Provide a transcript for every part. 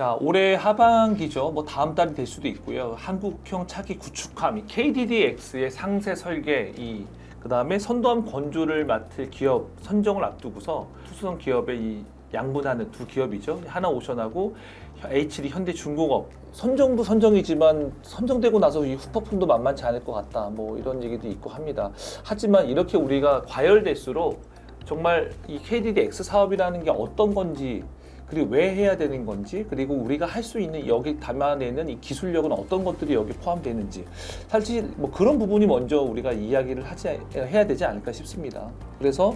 자, 올해 하반기죠. 뭐 다음 달이 될 수도 있고요. 한국형 차기 구축함, 이 KDDX의 상세 설계, 그다음에 선도함 건조를 맡을 기업 선정을 앞두고서 투수선 기업의 이 양분하는 두 기업이죠. 하나오션하고 HD 현대중공업. 선정도 선정이지만 선정되고 나서 이 후폭풍도 만만치 않을 것 같다. 뭐 이런 얘기도 있고 합니다. 하지만 이렇게 우리가 과열될수록 정말 이 KDDX 사업이라는 게 어떤 건지, 그리고 왜 해야 되는 건지, 그리고 우리가 할 수 있는 여기 담아내는 이 기술력은 어떤 것들이 여기 포함되는지, 사실 뭐 그런 부분이 먼저 우리가 이야기를 해야 되지 않을까 싶습니다. 그래서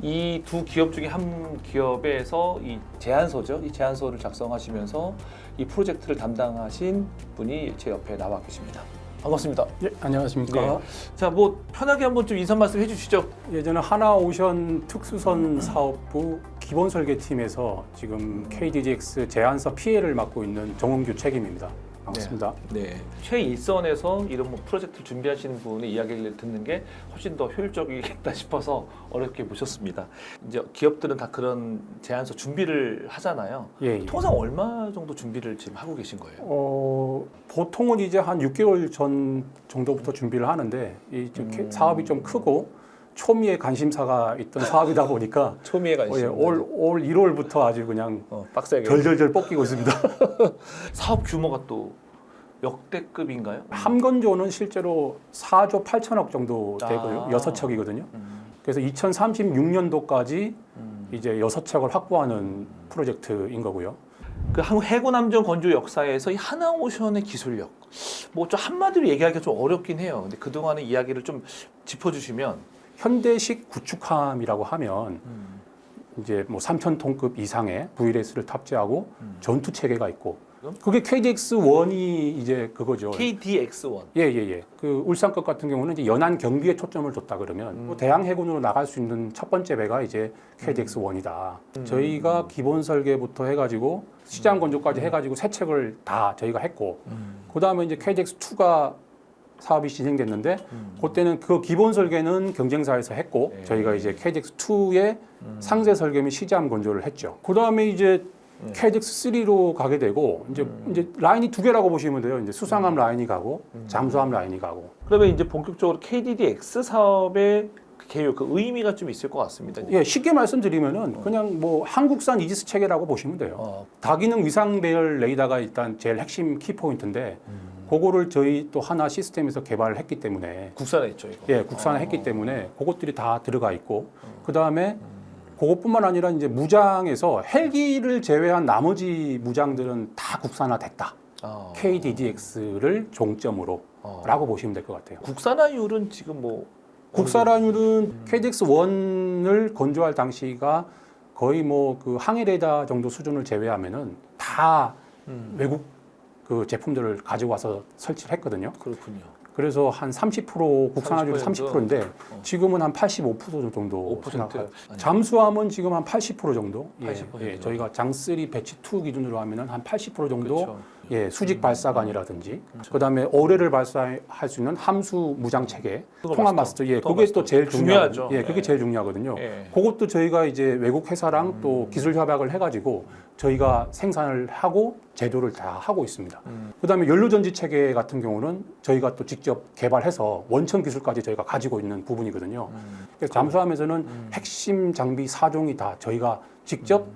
이 두 기업 중에 한 기업에서 이 제안서죠. 이 제안서를 작성하시면서 이 프로젝트를 담당하신 분이 제 옆에 나와 계십니다. 반갑습니다. 예, 안녕하십니까. 네. 자, 뭐 편하게 한번 좀 인사 말씀 해주시죠. 예전에 하나오션 특수선 사업부 기본 설계팀에서 지금 KDDX 제안서 PL을 맡고 있는 정은규 책임입니다. 반갑습니다. 네. 최일선에서 이런 뭐 프로젝트를 준비하시는 분의 이야기를 듣는 게 훨씬 더 효율적이겠다 싶어서 어렵게 모셨습니다. 이제 기업들은 다 그런 제안서 준비를 하잖아요. 예, 예. 통상 얼마 정도 준비를 지금 하고 계신 거예요? 보통은 이제 한 6개월 전 정도부터 준비를 하는데 사업이 좀 크고 초미의 관심사가 있던 사업이다 보니까 초미의 관심. 올 1월부터 아주 그냥 빡세게 덜덜덜 뻗기고 있습니다. 사업 규모가 또 역대급인가요? 함건조는 실제로 4조 8천억 정도 되고요. 6척이거든요. 그래서 2036년도까지 이제 6척을 확보하는 프로젝트인 거고요. 그 한국 해군 함정 건조 역사에서 이 하나오션의 기술력, 뭐 좀 한마디로 얘기하기가 좀 어렵긴 해요. 근데 그 동안의 이야기를 좀 짚어주시면. 현대식 구축함이라고 하면 이제 뭐 3,000톤급 이상의 VLS를 탑재하고 전투 체계가 있고, 그게 KDX-1이 이제 그거죠. KDX-1. 예. 그 울산급 같은 경우는 이제 연안 경비에 초점을 뒀다 그러면 뭐 대양 해군으로 나갈 수 있는 첫 번째 배가 이제 KDX-1이다. 저희가 기본 설계부터 해가지고 시장 건조까지 해가지고 세 척을 다 저희가 했고, 그 다음에 이제 KDX-2가 사업이 진행됐는데 그때는 그 기본 설계는 경쟁사에서 했고 저희가 이제 KDX2의 상세 설계 및 시제함 건조를 했죠. 그 다음에 이제 KDX3로 가게 되고 이제 라인이 두 개라고 보시면 돼요. 이제 수상함 라인이 가고 잠수함 라인이 가고. 그러면 이제 본격적으로 KDDX 사업의 개요, 그 의미가 좀 있을 것 같습니다. 예, 쉽게 말씀드리면은 그냥 뭐 한국산 이지스 체계라고 보시면 돼요. 다기능 위상 배열 레이더가 일단 제일 핵심 키 포인트인데. 그거를 저희 또 하나 시스템에서 개발을 했기 때문에 국산했죠, 이거. 예, 국산을 했기 때문에 그것들이 다 들어가 있고 그 다음에 그것뿐만 아니라 이제 무장에서 헬기를 제외한 나머지 무장들은 다 국산화됐다. KDDX를 종점으로 라고 보시면 될 것 같아요. 국산화율은 지금 뭐 국산화율은 KDX-1을 건조할 당시가 거의 뭐 그 항해 레이더 정도 수준을 제외하면은 다 외국 그 제품들을 가지고 와서 설치를 했거든요. 그렇군요. 그래서 한 30% 국산화율이 30%? 30%인데 지금은 한 85% 정도 5%? 잠수함은 지금 한 80% 정도. 80%? 예, 저희가 장3 배치 2 기준으로 하면은 한 80% 정도 그렇죠. 예, 수직 발사관이라든지 그다음에 어뢰를 발사할 수 있는 함수 무장 체계, 통합 마스터. 예, 그게 또 제일 중요하죠. 예, 그게 제일 중요하거든요. 예. 그것도 저희가 이제 외국 회사랑 또 기술 협약을 해 가지고 저희가 생산을 하고 제조를 다 하고 있습니다. 그다음에 연료전지 체계 같은 경우는 저희가 또 직접 개발해서 원천 기술까지 저희가 가지고 있는 부분이거든요. 그래서 잠수함에서는 핵심 장비 4종이 다 저희가 직접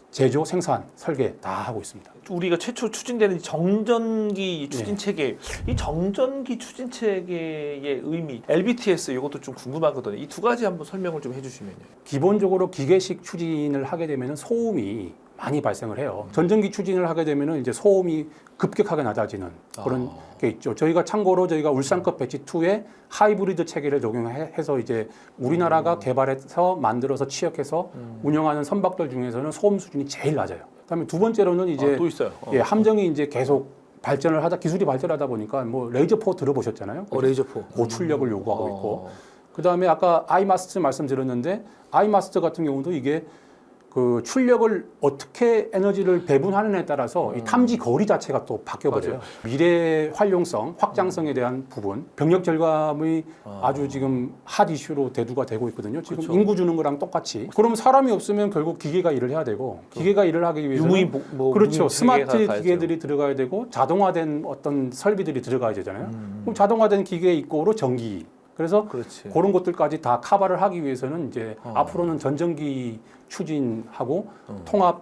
제조, 생산, 설계 다 하고 있습니다. 우리가 최초 추진되는 정전기 추진 체계, 이 정전기 추진 체계의 의미, LBTS 이것도 좀 궁금하거든요. 이 두 가지 한번 설명을 좀 해주시면요. 기본적으로 기계식 추진을 하게 되면 소음이 많이 발생을 해요. 전전기 추진을 하게 되면 이제 소음이 급격하게 낮아지는 그런 게 있죠. 저희가 참고로 저희가 울산급 배치 2에 하이브리드 체계를 적용해서 이제 우리나라가 개발해서 만들어서 취역해서 운영하는 선박들 중에서는 소음 수준이 제일 낮아요. 그다음에 두 번째로는 이제 또 있어요. 예, 함정이 이제 계속 발전을 하다 기술이 발전하다 보니까 뭐 레이저포 들어보셨잖아요. 레이저포. 고출력을 요구하고 있고. 그다음에 아까 아이마스트 말씀드렸는데 아이마스트 같은 경우도 이게 그 출력을 어떻게 에너지를 배분하느냐에 따라서 이 탐지 거리 자체가 또 바뀌어버려요. 맞아요. 미래 활용성, 확장성에 대한 부분, 병력 절감의 아주 지금 핫 이슈로 대두가 되고 있거든요. 지금 그렇죠. 인구 주는 거랑 똑같이. 그럼 사람이 없으면 결국 기계가 일을 해야 되고, 기계가 일을 하기 위해서는 유무인 그렇죠. 유무인 스마트 세계가 기계들이 들어가야 되고 자동화된 어떤 설비들이 들어가야 되잖아요. 그럼 자동화된 기계 입고로 전기. 그래서 그렇지. 그런 것들까지 다 커버를 하기 위해서는 이제 앞으로는 전전기 추진하고 통합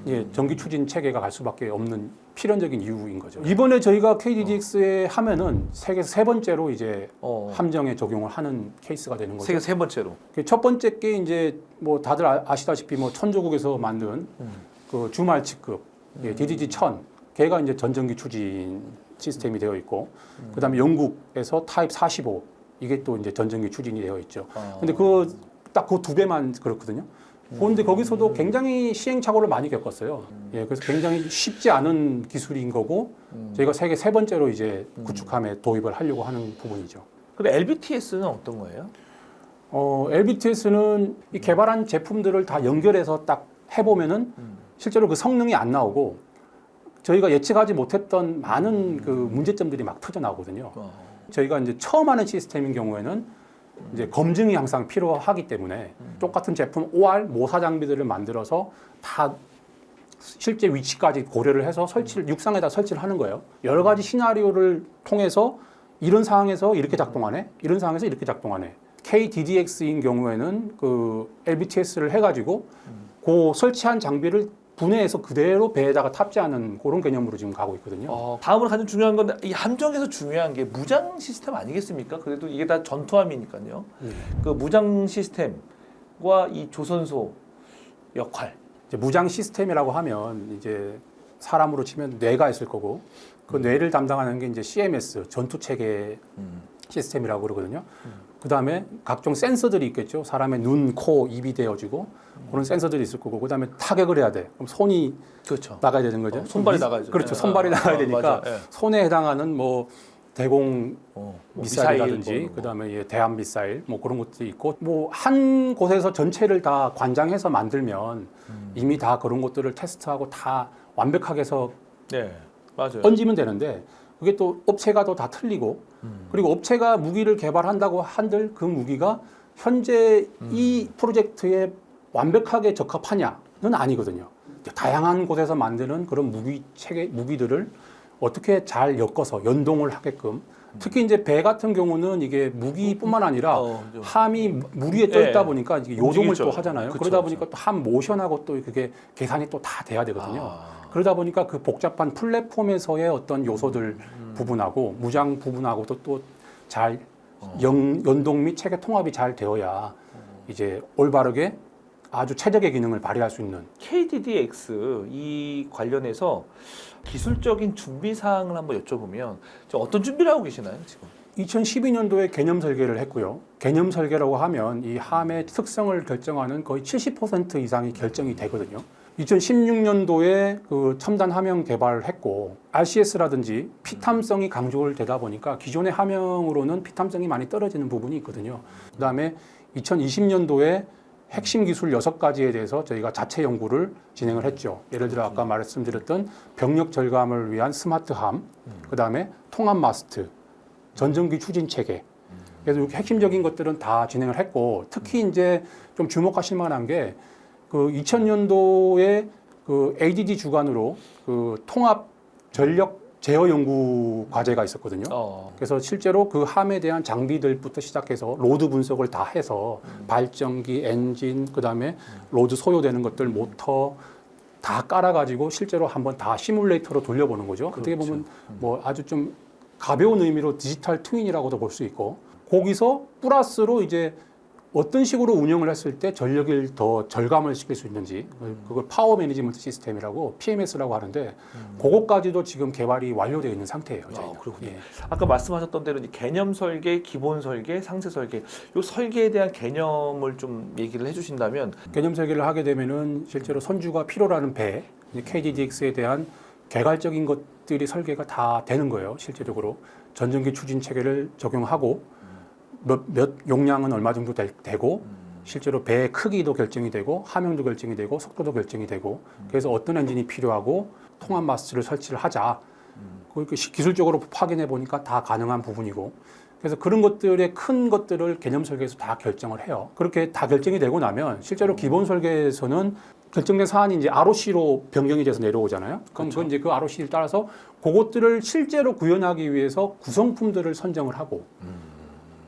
예, 전기 추진 체계가 갈 수밖에 없는 필연적인 이유인 거죠. 이번에 저희가 KDDX에 하면은 세계에서 세 번째로 이제 함정에 적용을 하는 케이스가 되는 거죠. 세계 세 번째로. 첫 번째 게 이제 뭐 다들 아시다시피 뭐 천조국에서 만든 그 주말 측급 예, DDG 1000 걔가 이제 전전기 추진 시스템이 되어 있고 그다음에 영국에서 타입 45 이게 또 이제 전전기 추진이 되어 있죠. 근데 그 딱 그 두 배만 그렇거든요. 그런데 거기서도 굉장히 시행착오를 많이 겪었어요. 예, 그래서 굉장히 쉽지 않은 기술인 거고 저희가 세계 세 번째로 이제 구축함에 도입을 하려고 하는 부분이죠. 그럼 LBTS는 어떤 거예요? LBTS는 이 개발한 제품들을 다 연결해서 딱 해보면은 실제로 그 성능이 안 나오고 저희가 예측하지 못했던 많은 그 문제점들이 막 터져 나오거든요. 저희가 이제 처음 하는 시스템인 경우에는 이제 검증이 항상 필요하기 때문에 똑같은 제품 OR 모사 장비들을 만들어서 다 실제 위치까지 고려를 해서 설치를 육상에다 설치를 하는 거예요. 여러 가지 시나리오를 통해서 이런 상황에서 이렇게 작동하네, 이런 상황에서 이렇게 작동하네. KDDX인 경우에는 그 LBTS를 해가지고 그 설치한 장비를 분해해서 그대로 배에다가 탑재하는 그런 개념으로 지금 가고 있거든요. 다음으로 가장 중요한 건데 이 함정에서 중요한 게 무장 시스템 아니겠습니까? 그래도 이게 다 전투함이니까요. 그 무장 시스템과 이 조선소 역할. 이제 무장 시스템이라고 하면 이제 사람으로 치면 뇌가 있을 거고 그 뇌를 담당하는 게 이제 CMS 전투 체계 시스템이라고 그러거든요. 그 다음에 각종 센서들이 있겠죠. 사람의 눈, 코, 입이 되어지고 그런 센서들이 있을 거고 그 다음에 타격을 해야 돼. 그럼 손이 그렇죠. 나가야 되는 거죠. 손발이 나가야죠. 그렇죠. 손발이 나가야 되니까 맞아. 예. 손에 해당하는 뭐 대공 미사일이라든지 미사일, 그다음에 예, 대함 미사일 뭐 그런 것도 있고 뭐 한 곳에서 전체를 다 관장해서 만들면 이미 다 그런 것들을 테스트하고 다 완벽하게 해서 네, 맞아요. 던지면 되는데 그게 또 업체가 또 다 틀리고 그리고 업체가 무기를 개발한다고 한들 그 무기가 현재 이 프로젝트에 완벽하게 적합하냐는 아니거든요. 다양한 곳에서 만드는 그런 무기 체계 무기들을 어떻게 잘 엮어서 연동을 하게끔 특히 이제 배 같은 경우는 이게 무기뿐만 아니라 함이 물 위에 떠 있다 보니까 이게 요동을 움직이죠. 또 하잖아요. 그쵸, 그러다 그쵸. 보니까 또 함 모션하고 또 그게 계산이 또 다 돼야 되거든요. 그러다 보니까 그 복잡한 플랫폼에서의 어떤 요소들 부분하고 무장 부분하고도 또 잘 연동 및 체계 통합이 잘 되어야 이제 올바르게 아주 최적의 기능을 발휘할 수 있는 KDDX 이 관련해서 기술적인 준비 사항을 한번 여쭤보면 지금 어떤 준비를 하고 계시나요 지금? 2012년도에 개념 설계를 했고요. 개념 설계라고 하면 이 함의 특성을 결정하는 거의 70% 이상이 결정이 되거든요. 2016년도에 그 첨단 함형 개발을 했고 RCS라든지 피탐성이 강조를 되다 보니까 기존의 함형으로는 피탐성이 많이 떨어지는 부분이 있거든요. 그다음에 2020년도에 핵심 기술 6가지에 대해서 저희가 자체 연구를 진행을 했죠. 예를 들어 아까 말씀드렸던 병력 절감을 위한 스마트함, 그다음에 통합 마스트, 전전기 추진 체계. 그래서 이렇게 핵심적인 것들은 다 진행을 했고 특히 이제 좀 주목하실 만한 게 그 2000년도에 그 ADD 주관으로 그 통합 전력 제어 연구 과제가 있었거든요. 그래서 실제로 그 함에 대한 장비들부터 시작해서 로드 분석을 다 해서 발전기, 엔진, 그다음에 로드 소요되는 것들, 모터 다 깔아가지고 실제로 한번 다 시뮬레이터로 돌려보는 거죠. 어떻게 보면 뭐 아주 좀 가벼운 의미로 디지털 트윈이라고도 볼 수 있고 거기서 플러스로 이제 어떤 식으로 운영을 했을 때 전력을 더 절감을 시킬 수 있는지 그걸 파워 매니지먼트 시스템이라고 PMS라고 하는데 그것까지도 지금 개발이 완료되어 있는 상태예요. 그렇군요. 예. 아까 말씀하셨던 대로 이제 개념 설계, 기본 설계, 상세 설계 이 설계에 대한 개념을 좀 얘기를 해주신다면 개념 설계를 하게 되면은 실제로 선주가 필요로 하는 배 KDDX에 대한 개괄적인 것들이 설계가 다 되는 거예요. 실제적으로 전전기 추진 체계를 적용하고 몇 용량은 얼마 정도 되고 실제로 배의 크기도 결정이 되고 함영도 결정이 되고 속도도 결정이 되고 그래서 어떤 엔진이 필요하고 통합 마스를 설치를 하자. 그 기술적으로 확인해 보니까 다 가능한 부분이고 그래서 그런 것들의 큰 것들을 개념 설계에서 다 결정을 해요. 그렇게 다 결정이 되고 나면 실제로 기본 설계에서는 결정된 사안이 이제 ROC로 변경이 돼서 내려오잖아요. 그럼 그건 이제 그 ROC를 따라서 그것들을 실제로 구현하기 위해서 구성품들을 선정을 하고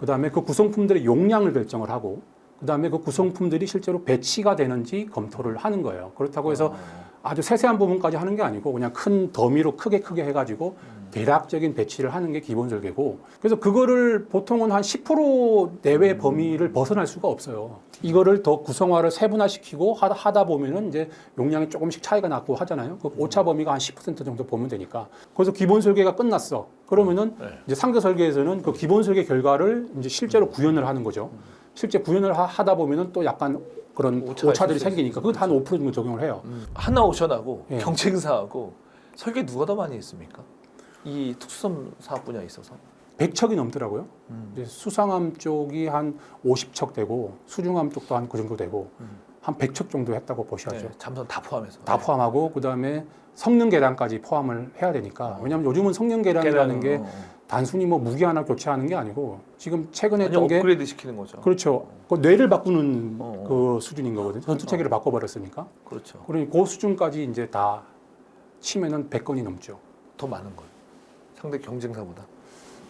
그다음에 그 구성품들의 용량을 결정을 하고 그다음에 그 구성품들이 실제로 배치가 되는지 검토를 하는 거예요. 그렇다고 해서 아주 세세한 부분까지 하는 게 아니고 그냥 큰 더미로 크게 해가지고 대략적인 배치를 하는 게 기본 설계고 그래서 그거를 보통은 한 10% 내외 범위를 벗어날 수가 없어요. 이거를 더 구성화를 세분화시키고 하다 보면은 이제 용량이 조금씩 차이가 나고 하잖아요. 그 오차 범위가 한 10% 정도 보면 되니까. 그래서 기본 설계가 끝났어. 그러면은 이제 상대 설계에서는 그 기본 설계 결과를 이제 실제로 구현을 하는 거죠. 실제 구현을 하다 보면은 또 약간 그런 오차들이 생기니까 그것 한 5% 정도 적용을 해요. 하나오션하고 예. 경쟁사하고 설계 누가 더 많이 했습니까? 이 특수섬 사업 분야에 있어서 100척이 넘더라고요. 이제 수상함 쪽이 한 50척 되고 수중함 쪽도 한 그 정도 되고 한 100척 정도 했다고 보셔야죠. 네, 잠수함 다 포함해서 다 포함하고 그다음에 성능 계량까지 포함을 해야 되니까 왜냐하면 요즘은 성능 계량이라는 게 단순히 뭐 무기 하나 교체하는 게 아니고 지금 최근에 했던 게 업그레이드 시키는 거죠. 그렇죠. 그 뇌를 바꾸는 그 수준인 거거든요. 전투 체계를 바꿔버렸으니까. 그렇죠. 그러니 그 수준까지 이제 다 치면은 100건이 넘죠. 더 많은 거예요. 상대 경쟁사보다.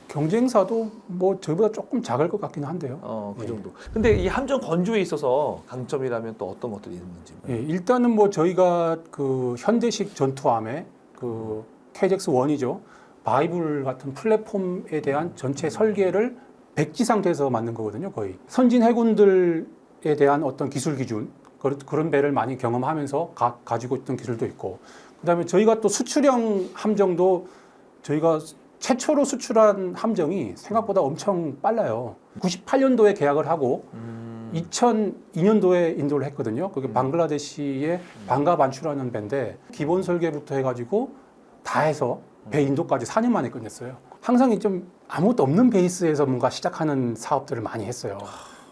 경쟁사도 뭐 저보다 조금 작을 것 같기는 한데요. 그 예. 정도. 근데 이 함정 건조에 있어서 강점이라면 또 어떤 것들이 있는지. 예, 일단은 뭐 저희가 그 현대식 전투함의 그 KX-1이죠. 바이블 같은 플랫폼에 대한 전체 설계를 백지 상태에서 만든 거거든요, 거의. 선진 해군들에 대한 어떤 기술 기준, 그런 배를 많이 경험하면서 가지고 있던 기술도 있고, 그다음에 저희가 또 수출형 함정도 저희가 최초로 수출한 함정이 생각보다 엄청 빨라요. 98년도에 계약을 하고 2002년도에 인도를 했거든요. 그게 방글라데시의 방가 반출하는 배인데 기본 설계부터 해가지고 다 해서 배 인도까지 4년 만에 끝냈어요. 항상 좀 아무것도 없는 베이스에서 뭔가 시작하는 사업들을 많이 했어요.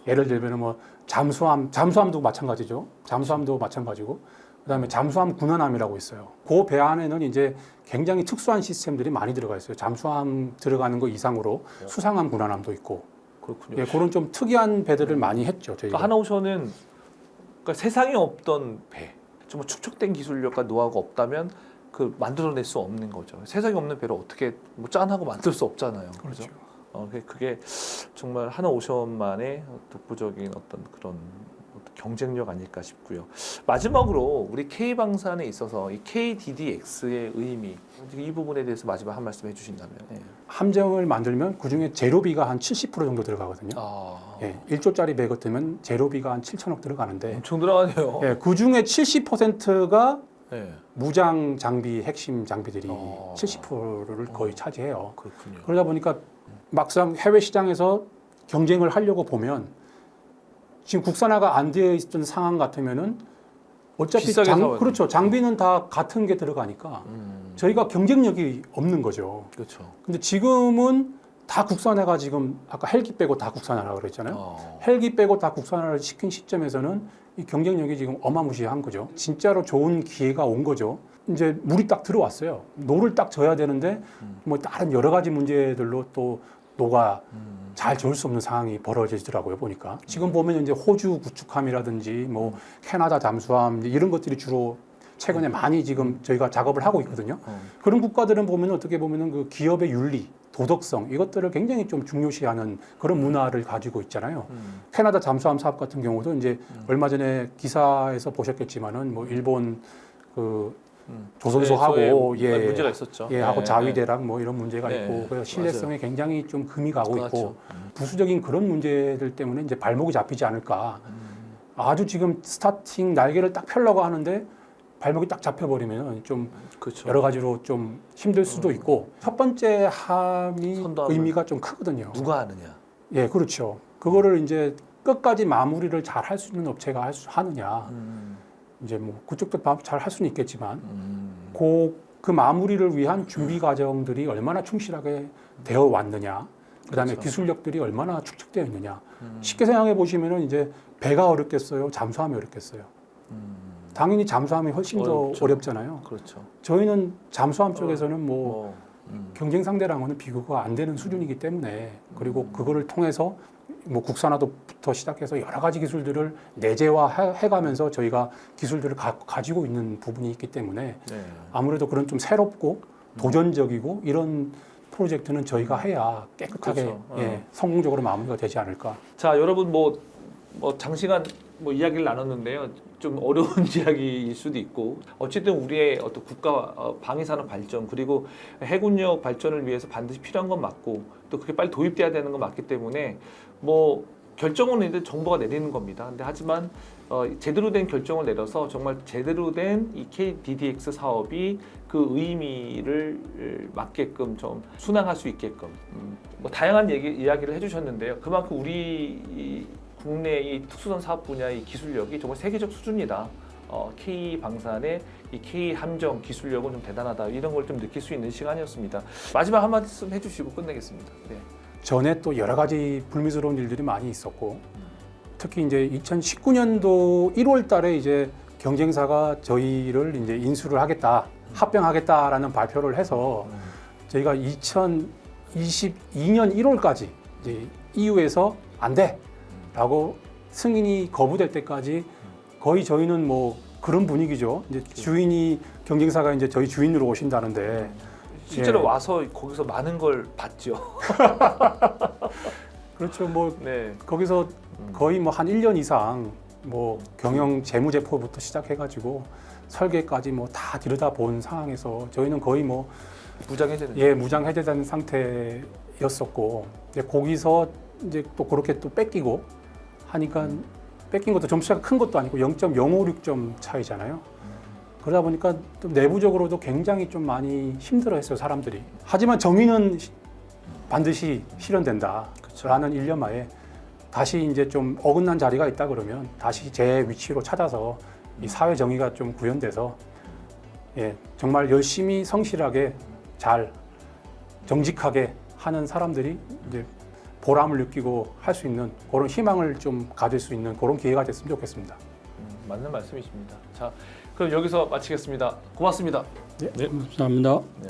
예를 들면 뭐 잠수함도 마찬가지죠. 잠수함도 마찬가지고 그다음에 잠수함 군함이라고 있어요. 그 배 안에는 이제 굉장히 특수한 시스템들이 많이 들어가 있어요. 잠수함 들어가는 거 이상으로 수상함 군함도 있고. 그렇군요. 예, 그런 좀 특이한 배들을 많이 했죠. 저희가. 그러니까 하나오션은 그러니까 세상에 없던 배, 정말 축적된 기술력과 노하우가 없다면 그 만들어낼 수 없는 거죠. 세상에 없는 배를 어떻게 뭐 짠하고 만들 수 없잖아요. 그렇죠. 그게 정말 하나오션만의 독보적인 어떤 그런 경쟁력 아닐까 싶고요. 마지막으로 우리 K방산에 있어서 이 KDDX의 의미 이 부분에 대해서 마지막 한 말씀 해주신다면. 예. 함정을 만들면 그 중에 재료비가 한 70% 정도 들어가거든요. 예, 1조짜리 배 같으면 재료비가 한 7천억 들어가는데 엄청 들어가네요. 예, 그 중에 70%가 예. 무장 장비, 핵심 장비들이 70%를 거의 차지해요. 그렇군요. 그러다 보니까 막상 해외 시장에서 경쟁을 하려고 보면 지금 국산화가 안 되어 있던 상황 같으면은 어차피 비싸게 사와야 그렇죠. 장비는 다 같은 게 들어가니까 저희가 경쟁력이 없는 거죠. 그렇죠. 근데 지금은 다 국산화가 지금 아까 헬기 빼고 다 국산화라고 그랬잖아요. 헬기 빼고 다 국산화를 시킨 시점에서는 이 경쟁력이 지금 어마무시한 거죠. 진짜로 좋은 기회가 온 거죠. 이제 물이 딱 들어왔어요. 노를 딱 져야 되는데 뭐 다른 여러 가지 문제들로 또 노가 잘 저을 수 없는 상황이 벌어지더라고요, 보니까. 지금 보면 이제 호주 구축함이라든지 뭐 캐나다 잠수함 이런 것들이 주로 최근에 많이 지금 저희가 작업을 하고 있거든요. 그런 국가들은 보면 어떻게 보면은 그 기업의 윤리, 도덕성 이것들을 굉장히 좀 중요시하는 그런 문화를 가지고 있잖아요. 캐나다 잠수함 사업 같은 경우도 이제 얼마 전에 기사에서 보셨겠지만은 뭐 일본 그 조선소하고 네, 문제가 있었죠. 예, 하고 네, 자위대랑 뭐 이런 문제가 네, 있고 그래서 신뢰성에 굉장히 좀 금이 가고 그렇죠. 있고 부수적인 그런 문제들 때문에 이제 발목이 잡히지 않을까. 아주 지금 스타팅 날개를 딱 펴려고 하는데 발목이 딱 잡혀버리면 좀 그렇죠. 여러 가지로 좀 힘들 수도 있고 첫 번째 함이 선도함을 의미가 좀 크거든요. 누가 하느냐. 예, 그렇죠. 그거를 이제 끝까지 마무리를 잘 할 수 있는 업체가 하느냐. 이제 뭐 그쪽도 잘 할 수는 있겠지만 그 마무리를 위한 준비 과정들이 얼마나 충실하게 되어 왔느냐 그다음에 그렇죠. 기술력들이 얼마나 축적되어 있느냐. 쉽게 생각해 보시면은 이제 배가 어렵겠어요, 잠수함이 어렵겠어요. 당연히 잠수함이 훨씬 어렵죠. 더 어렵잖아요. 그렇죠. 저희는 잠수함 쪽에서는 뭐 뭐, 경쟁 상대랑은 비교가 안 되는 수준이기 때문에 그리고 그거를 통해서 뭐 국산화도부터 시작해서 여러 가지 기술들을 내재화해가면서 저희가 기술들을 가지고 있는 부분이 있기 때문에 네. 아무래도 그런 좀 새롭고 도전적이고 이런 프로젝트는 저희가 해야 깨끗하게 그렇죠. 예, 성공적으로 마무리가 되지 않을까. 자, 여러분 뭐 장시간 뭐 이야기를 나눴는데요. 좀 어려운 이야기일 수도 있고 어쨌든 우리의 어떤 국가 방위산업 발전 그리고 해군력 발전을 위해서 반드시 필요한 건 맞고 또 그게 빨리 도입돼야 되는 건 맞기 때문에 뭐 결정은 이제 정부가 내리는 겁니다. 근데 하지만 제대로 된 결정을 내려서 정말 제대로 된 이 KDDX 사업이 그 의미를 맞게끔 좀 순항할 수 있게끔 뭐 다양한 이야기를 해주셨는데요. 그만큼 우리 이 국내 이 특수선 사업 분야의 기술력이 정말 세계적 수준이다. K 방산의 이 K 함정 기술력은 좀 대단하다. 이런 걸 좀 느낄 수 있는 시간이었습니다. 마지막 한 말씀 해주시고 끝내겠습니다. 네. 전에 또 여러 가지 불미스러운 일들이 많이 있었고 특히 이제 2019년도 1월 달에 이제 경쟁사가 저희를 이제 인수를 하겠다, 합병하겠다라는 발표를 해서 저희가 2022년 1월까지 이제 EU에서 안 돼라고 승인이 거부될 때까지 거의 저희는 뭐 그런 분위기죠. 이제 주인이 경쟁사가 이제 저희 주인으로 오신다는데 실제로 예. 와서 거기서 많은 걸 봤죠. 그렇죠. 뭐 네. 거기서 거의 뭐 한 1년 이상 뭐 경영 재무제표부터 시작해가지고 설계까지 뭐 다 들여다본 상황에서 저희는 거의 뭐 무장해제는. 예, 무장 해제된 상태였었고 이제 거기서 이제 또 그렇게 또 뺏기고 하니까 뺏긴 것도 점수가 큰 것도 아니고 0.056점 차이잖아요. 그러다 보니까 또 내부적으로도 굉장히 좀 많이 힘들어했어요, 사람들이. 하지만 정의는 반드시 실현된다라는 일념하에 다시 이제 좀 어긋난 자리가 있다 그러면 다시 제 위치로 찾아서 이 사회 정의가 좀 구현돼서 예, 정말 열심히 성실하게 잘 정직하게 하는 사람들이 이제 보람을 느끼고 할 수 있는 그런 희망을 좀 가질 수 있는 그런 기회가 됐으면 좋겠습니다. 맞는 말씀이십니다. 자, 그럼 여기서 마치겠습니다. 고맙습니다. 네, 감사합니다. 네.